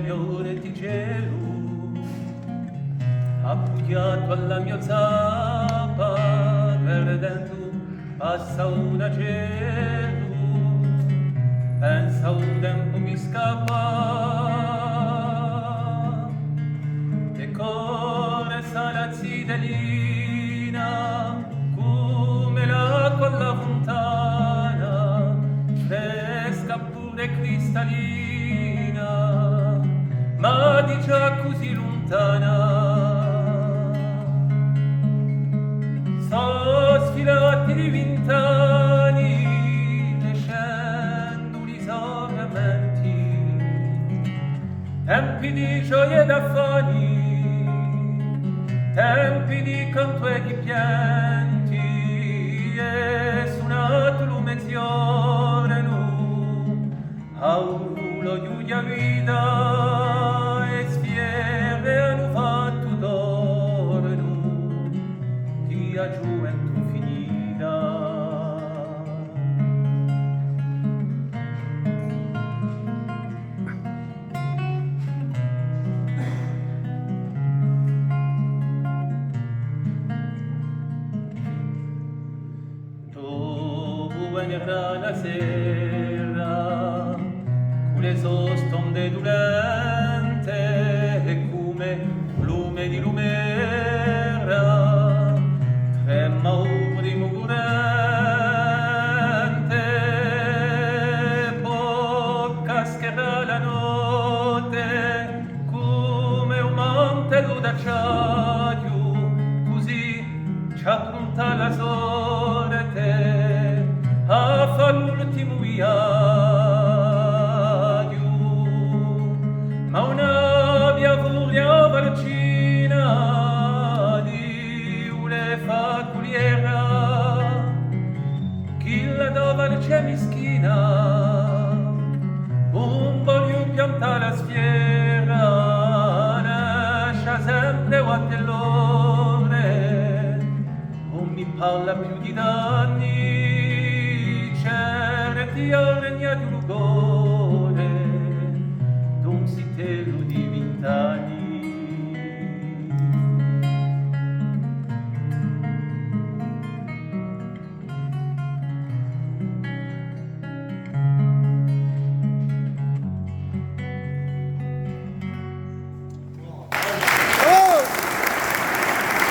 mio retticello, appoggiato alla mia zappa, perdendo passa una cielo, pensa un tempo mi scappa, e corre la zitellina, come l'acqua alla fontana, fresca pure cristallina, ma di già così lontana. So sfilati di 20 anni, nascendo gli sovramenti, tempi di gioia ed affani, tempi di canto e di pianti, e suonato lume zioreno, aurulo giudia vita, e sfiere hanno fatto d'oreno, di a gioventù finita. Venerdà la sera, con le sostonde dolente e come lume di lumera, trema di mugurente, poi cascherà la notte come un mantello d'acciaio, così ci appunta la sorte a far l'ultimo viaggio, ma una via voglia varcina di une faculiera, chi la dava c'è mischina, un voglio pianta la sfiera, nasce sempre guattellone, non mi parla più di danni, ti ha regnato l'ugore d'un sitello di 20 anni.